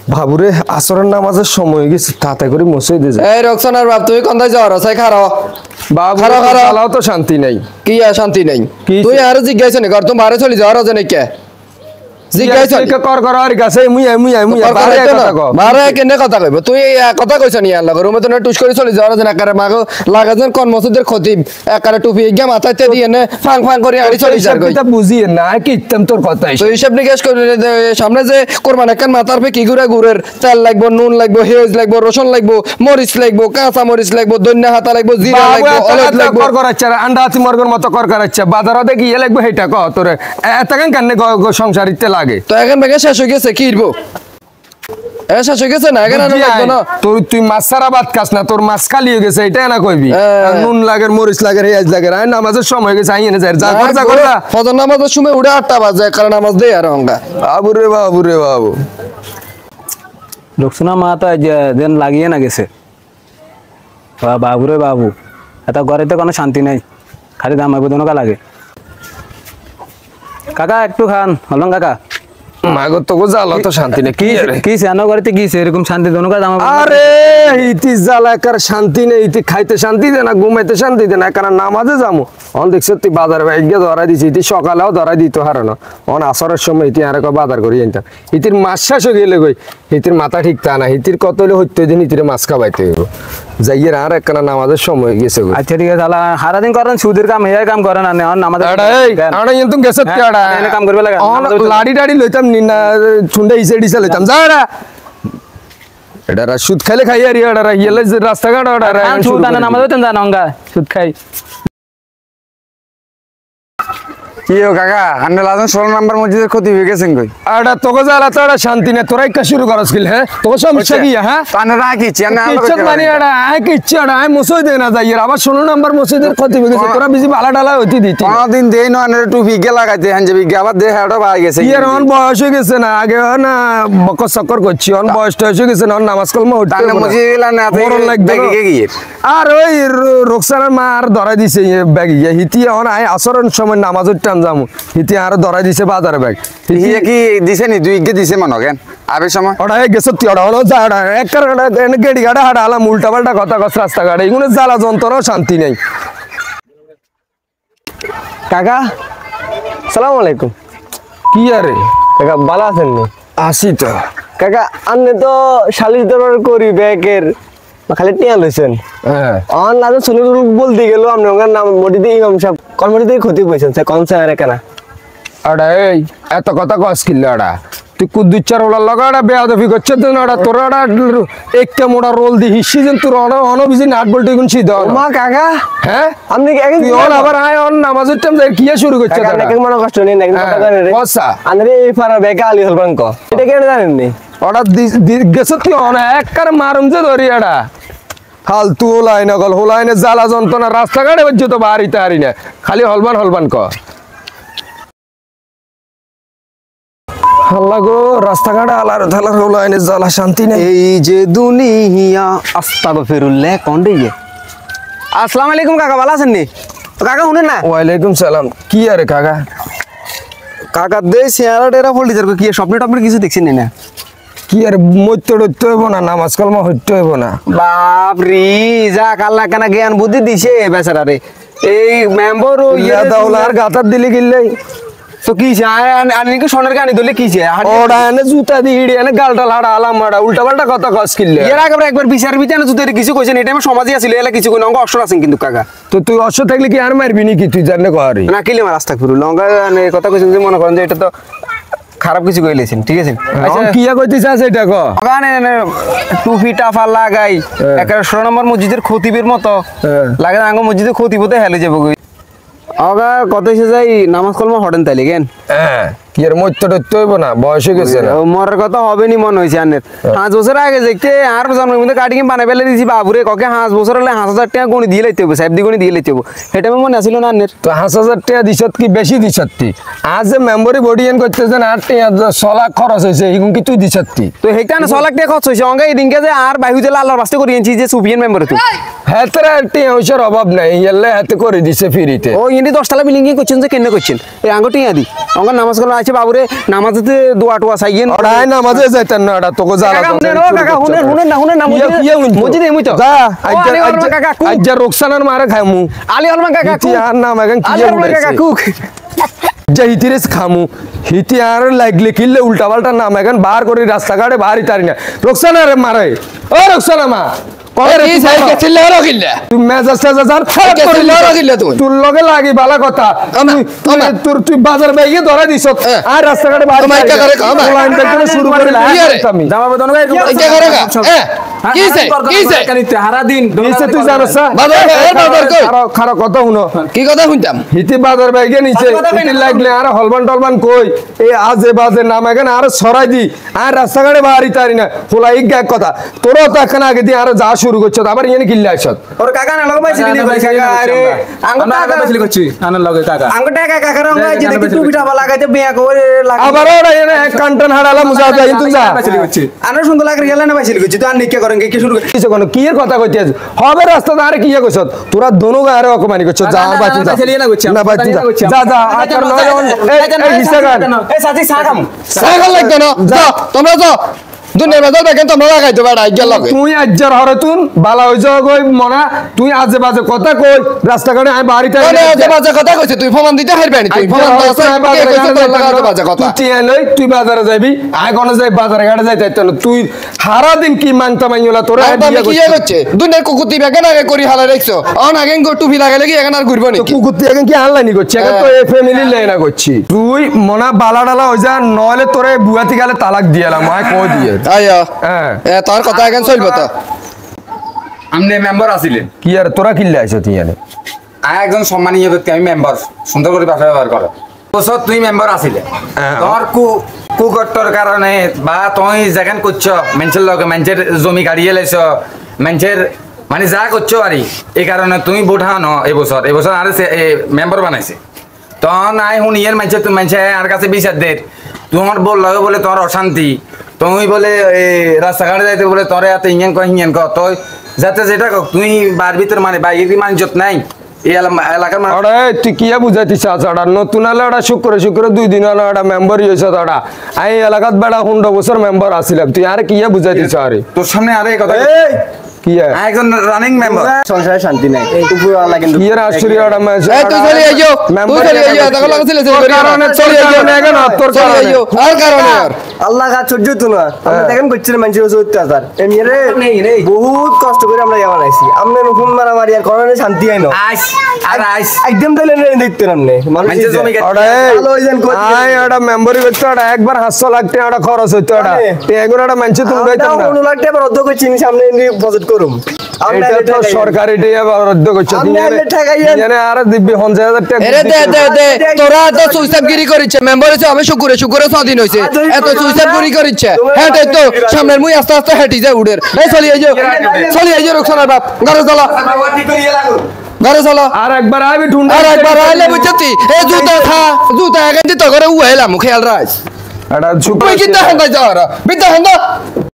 বাবুরে আসরের নামাজের সময় হয়ে গেছে তাতে করে মসই দিয়ে এই রক্সনার বাপ তুমি কোনটায় যাও রসাই খারো বাবু চালাও তো শান্তি নাই কি আর শান্তি নাই তুই আর জিজ্ঞাসা নি কর তুমি বারে চলে যাও রাজা নাকি জিজ্ঞাসা কর কর আর কাছে মারে কেনে কথা কইব তুই কথা কইছ নি আল্লাহ রুমে তো টুস করে চলে যাও রাজা নাকারে মাগো লাগাজন কোন মসজিদের খতিব একারে টুপি গিয়া মাথাতে দিয়ে নে ফাং ফাং করে আড়ি চলে যার কই এটা বুঝিয়ে না কি ইত্তম তোর কথা তো হিসাব নিকাশ করে সামনে যে কোরবান একখান মাথার পে কি গুড়ের তেল লাগবো নুন লাগবো হেজ লাগবো রসুন লাগবো মরিচ লাগবো কাঁচা মরিচ লাগবো দন্যা হাতা লাগবো জিরা লাগবো হলুদ লাগবো কর করাচ্ছে আন্ডা হাতি মর্গের মতো কর করাচ্ছে বাজারে গিয়ে লাগবো হেটা ক তোরে এতখান কেন সংসারিতে লাগে তো এখন বেগে শেষ হয়ে গেছে কি ইরবো শেষ হয়ে গেছে না এখন লাগবে না তুই মাছ সারা ভাত খাস না তোর মাছ খালি হয়ে গেছে এটা না কইবি নুন লাগে মরিচ লাগে হেজ লাগে আর নামাজের সময় হয়ে গেছে আইনে যা কর ফজর নামাজের সময় উঠে 8টা বাজে কারণ নামাজ দেই আর অঙ্গা বাবুরে বাবু রক্সনা মা তো দেন লাগিয়ে না গেছে বাবুরে বাবু এত ঘরেতে কোনো শান্তি নাই খালি দাম বেদনকা লাগে কাকা একটু খান হলং কাকা মাগো তোকে জ্বালা তো শান্তি নেই কি জানো ঘরেতে কি এরকম শান্তি দনকা দাম আরে ইতি জ্বালা কার শান্তি নেই ইতি খাইতে শান্তি দে না ঘুমাইতে শান্তি দে না কারণ নামাজে যাবো অন দেখছো তুই বাজার গিয়ে ধরা দিছি ইতি সকালেও ধরা দিত হারানো অন আসরের সময় ইতি আর বাজার করি আনতাম ইতির মাছ শেষ হয়ে গেলে গই ইতির মাথা ঠিক তা না ইতির কত হলে হইতে দিন ইতির মাছ খাবাইতে হইব যাইয়ের আর একখানা নামাজের সময় গেছে আচ্ছা ঠিক আছে সারাদিন করেন সুদের কাম এই কাম করেন না আমাদের গেছে কাম করবে লাগে লাড়ি টাড়ি লইতাম না ছুন্ডা ইসে ডিসে লইতাম যা এটা সুদ খাইলে খাই আর ইয়েলে রাস্তাঘাট সুদ আনেন আমাদের তো জানো সুদ খাই কি ও কাকা আন্নে লাজন 16 নম্বর মসজিদের ক্ষতি হয়ে গেছেন কই আড়া তোকে জ্বালা তো আড়া শান্তি না তোরাই কা শুরু করস কিল হ্যাঁ তোকে সমস্যা কি হ্যাঁ তানে রাখিছি আন্নে কিচ্ছু মানে আড়া কিচ্ছু আড়া মসজিদ দে না যাই আবার 16 নম্বর মসজিদের ক্ষতি হয়ে গেছে তোরা বেশি বালা ডালা হইতি দিতি কোনদিন দেই না আন্নে টুপি গে লাগাইতে হানজে বিগে আবার দেহ হাড় ভাই গেছে ইয়ার অন বয়স হয়ে গেছে না আগে না বকর চক্কর করছি অন বয়স হয়ে গেছে না নামাজ কলমা হইতে তানে মসজিদ না মরণ লাগবে গিয়ে আর ওই রোকসানার মা আর ধরা দিছে ব্যাগ হিতি অন আই আসরের সময় নামাজের টান যামু হিতি আর ধরা দিছে বাজার ব্যাগ হিয়ে কি দিছে নি দুই গে দিছে মন কেন আবে সময় ওটা গেছে তুই ওটা হলো যা ওটা একবার গেড়ি গাড়া হাড়া আলাম উল্টা পাল্টা কথা কস রাস্তা গাড়ি এগুলো জ্বালা যন্ত্রণাও শান্তি নেই কাকা সালাম আলাইকুম কি আরে কাকা ভালো আছেন নি আসি তো কাকা আপনি তো শালিশ দরবার করি ব্যাগের খালি টিয়া লইছেন হ্যাঁ অন লাজ শুনে বলতে গেল আপনি ওনার নাম মডিতে ইমাম সাহেব কর্মটিতে ক্ষতি কইছেন সে কোন স্যার কেনা আড়া এই এত কথা কস কিল্লে আড়া তুই কুদ্দুচ্চার ওলার লগা আড়া বেয়াদফি করছে তো না তোর আড়া একটা মোটা রোল দি হিসি যেন তোর অনবিজি নাট বলতে গুন সিধা মা কাকা হ্যাঁ আপনি তুই অন আবার আয় অন নামাজের টাইম যাই কি শুরু করছে কাকা এক মনে কষ্ট নেই নাকি কথা জানেন রে বসা আনরে এই পারা বেকা আলি হলবান কো এটা কেন জানেন নি ওটা গেছে তুই অন একবার মারুম যে ধরি আড়া ফালতু হোলাই না গল হোলাইনে জ্বালা যন্ত্রণা রাস্তাঘাটে বলছে তো বাড়িতে হারি না খালি হলবান ক আল্লাহ গো রাস্তাঘাটে আলার ধালার হোলাইনে জ্বালা শান্তি নেই এই যে দুনিয়া আস্তাগফিরুল্লাহ কোন দিকে আসসালামু আলাইকুম কাকা ভালো আছেন নি কাকা শুনেন না ওয়ালাইকুম সালাম কি আরে কাকা কাকা দে চেহারা টেরা ফল্টি যার কি স্বপ্ন টপ্ন কিছু দেখছেন না কি আর মইতে হইতে হইব না নামাজ কালমা হইতে হইব না বাপ রে যা কাল্লা কানা জ্ঞান বুদ্ধি দিছে বেচারা রে এই মেম্বার ও ইয়া দাওলার গাতার দিলি গিল্লাই তো কি আনি কি সোনার গানি দলে কি ওড়া এনে জুতা দি হিড়ি এনে গালটা লাড়া আলাম মাড়া উল্টা পাল্টা কথা কস কিল্লে এর আগে একবার বিচার ভিতরে জুতের কিছু কইছেন এই টাইমে সমাজে আছিল এলা কিছু কই অঙ্গ অবসর আছেন কিন্তু কাকা তো তুই অবসর থাকলে কি আর মারবি নি কি তুই জানলে করি না কিলে মার রাস্তা ঘুরু লঙ্কা কথা কইছেন যে মনে করেন যে এটা তো খারাপ কিছু কইলেছেন ঠিক আছে আচ্ছা কি কইতে চাস এটা ক গানে টুপি টাফা লাগাই একটা 16 নম্বর মসজিদের খতিবের মতো লাগে আঙ্গ মসজিদের খতিবতে হেলে যাবো কই আগা কত এসে যাই নামাজ কলমা হটেন তাইলে কেন হ্যাঁ কি আর মইতে টইতে হইব না বয়স হয়ে গেছে না মরার কথা হবে নি মনে হইছে আনের 5 বছর আগে দেখতে আর জন্মের মধ্যে কাটি কি বানাই ফেলে দিছি বাবুরে ককে 5 বছর হলে 5000 টাকা গণি দিয়ে লইতে হবে সাহেব দি গণি দিয়ে লইতে হবে এটা মনে আছিল না আনের তো 5000 টাকা দিছত কি বেশি দিছতি আজ যে মেম্বারি বডি এন করতেছেন 8 টাকা 6 লাখ খরচ হইছে এগুন কি তুই দিছতি তো হেটা না 6 লাখ টাকা খরচ হইছে অঙ্গে এদিনকে যে আর বাইহু দিলে আল্লাহর বাস্তে করিয়েছি যে সুফিয়ান মেম্বার তুই হেতরে টি হইছর অভাব নাই এলে হাতে করে দিছে ফ্রিতে ও ইনি 10 তলা বিল্ডিং করছেন যে কেন করছেন এই আঙ্গটি আদি অঙ্গ নামাজ করা আছে বাবুরে নামাজে দোয়া টোয়া চাইয়েন ওড়াই নামাজে যাইতেন না ওটা তোকে জ্বালা কাকা হুনেন না মসজিদে এমই তো যা আলি হলমা কাকা কুক আজ্জা রোকসানার মারে খাইমু আলি হলমা কাকা হিতি কুক আর নাম এখন কি আলি হলমা কাকা কুক যা হিতিরেস খামু হিতি আর লাগলে কিল্লে উল্টা পাল্টা নাম এখন বার করে রাস্তাঘাটে বাড়ি তারি না রোকসানা রে মারে ও রোকসানা মা এই সাই কে চিল্লা হলো কিল্লা তুই মেজাজ টেজাজ আর খারাপ কে করে চিল্লা হলো কিল্লা তুই তোর লগে লাগি বালা কথা তুই বাজার বাইকে ধরা দিছ আর রাস্তাঘাটে বাড়ি তোমার একটা করে খাও না। লাইন থেকে শুরু করে আমি জামা বেদন ভাই কে করে গা কি সে হারা দিন নিচে তুই জানোস না বাজার কই খারাপ কথা শুনো কি কথা শুনতাম হিতি বাজার বাইকে নিচে হিতি লাগলে আর হলবান টলবান কই এই আজে বাজে নাম এখানে আর সরাই দি আর রাস্তাঘাটে বাড়ি তারি না খোলা এক কথা তোরও তো এখন আগে দিয়ে আর যা শুরু করছো আবার ইয়ে কিল্লা আসত ওর কাকা না লগে পাইছিলি নি কাকা আরে আঙ্গ টাকা পাইছিলি করছি আনার লগে কাকা আঙ্গ টাকা কাকা রং গাই যে দেখি টুপি টাপা লাগাইতে বিয়া করে লাগা আবার ওরা এনে এক কান্টন হাড়ালা মুজা যায় কিন্তু যা পাইছিলি করছি আনার সুন্দর লাগে গেল না পাইছিলি করছি তো আর নিকে করেন কি শুরু কিছু কোন কি এর কথা কইতে আছে হবে রাস্তা আরে কি কইছ তোরা দোনো গারে অকমানি করছ যা বাঁচি যা না বাঁচি যা যা আকার নয় এই হিসাগান এই সাথী সাকাম সাইকেল লাগতো না যা তোমরা যাও দুনিয়ার বাজার দেখেন তোমরা লাগাইতে বেড়া ইজ্জত লাগে তুই আজ্জার হরে তুন বালা হইছ কই মনা তুই আজে বাজে কথা কই রাস্তাঘাটে আমি বাড়িতে আজে বাজে কথা কইছে তুই প্রমাণ দিতে হারবি না তুই প্রমাণ তো আছে কে কইছে তোর লাগা আজে বাজে কথা তুই লই তুই বাজারে যাবি আয় কোন যাই বাজারে ঘাটে যাইতে না তুই সারা দিন কি মানতা মাইলা তোরা আমি কি করছে দুনিয়ার কুকুতি বেগান আগে করি হালা রাখছো অন আগে টুপি লাগাইলে কি এখন আর ঘুরবো নি কুকুরটি এখন কি আনলাইনি করছি এখন তো এই ফ্যামিলি লেনা করছি তুই মনা বালা ডালা হই যা নইলে তোরে বুয়াতি গেলে তালাক দিয়ালাম আয় কই দিয়ে আইয়া হ্যাঁ তোর কথা এখন চলবো তো আপনি মেম্বার আছিলেন কি আর তোরা কিল্লে আইছ তুই এনে একজন সম্মানীয় ব্যক্তি আমি মেম্বার সুন্দর করে ভাষা ব্যবহার করো বছর তুই মেম্বার আছিলে তোর কুকট্টর কারণে বা তুই যেখান করছ মানুষের লগে মানুষের জমি গাড়িয়ে লাইছ মানুষের মানে যা করছো আর এই কারণে তুমি ভোট হানো এবছর আর মেম্বার বানাইছে তখন আই শুন ইয়ের মানুষে আর কাছে বিচার দে তোমার বল লাগে বলে তোমার অশান্তি তুমি বলে রাস্তাঘাটে যাইতে বলে তোরে এত ইঞ্জিন ক তুই যাতে যেটা কক তুই বার ভিতর মানে বাইরে মানজত নাই এই এলাকার মানুষ ওটা তুই কি বুঝাইতিস ওটা নতুন হলে ওটা শুক্র 2 দিন হলে ওটা মেম্বার হয়েছে ওটা এই এলাকাত বেড়া 15 বছর মেম্বার আসিলাম তুই আর কি বুঝাইতিস আরে তোর সামনে আরে কথা কি একজন রানিং মেম্বার সংসারে শান্তি নাই উপরওয়ালা কিন্তু কি এর আশ্চর্য ওটা এই তুই চলে আইজো তুই চলে আইজো দেখো লাগছিল তোর কারণে চলে যাবে এখন তোর চলে কারণে আইজো আর কারণে আর আল্লাহ গা সহ্য তো না আমরা দেখেন করছিলাম মানুষের কাছে অত্যাচার এমনি রে বহুত কষ্ট করে আমরা যাওয়া আইছি আমরা নতুন মারামারি আর করোনা শান্তি আইনো আইস আর আইস একদম তাইলে দেখতে নামনে মানুষের জমি ওটা ভালো হইছেন আয় ওটা মেম্বারি করতে ওটা একবার 500 লাখ টাকা ওটা খরচ হইতো ওটা এখন ওটা মানুষে তুমি গাইতাম না 15 লাখ টাকা রদ্দ করছি সামনে বাজেট করুম এটা তো সরকারি টাকা রদ্দ করছে জানে আর দিব্যি 50,000 টাকা এরে দে তোরা তো সুইসাবগিরি করিছে মেম্বার হইছে আমি শুকুরে স্বাধীন হইছে এত সুইসাবগিরি করিছে হেটে তো সামনের মুই আস্তে আস্তে হেঁটি যায় উড়ের এই চলি আইজো রুকসানার বাপ ঘরে চলো ঘরে চলো আর একবার আইবি ঢুন্ডা আর একবার আইলে বুঝতি এই জুতা এখন তো করে উহেলা মুখে খেয়াল রাখ এটা তুই কি দেখেন যাওয়ার বিদ্যা হেন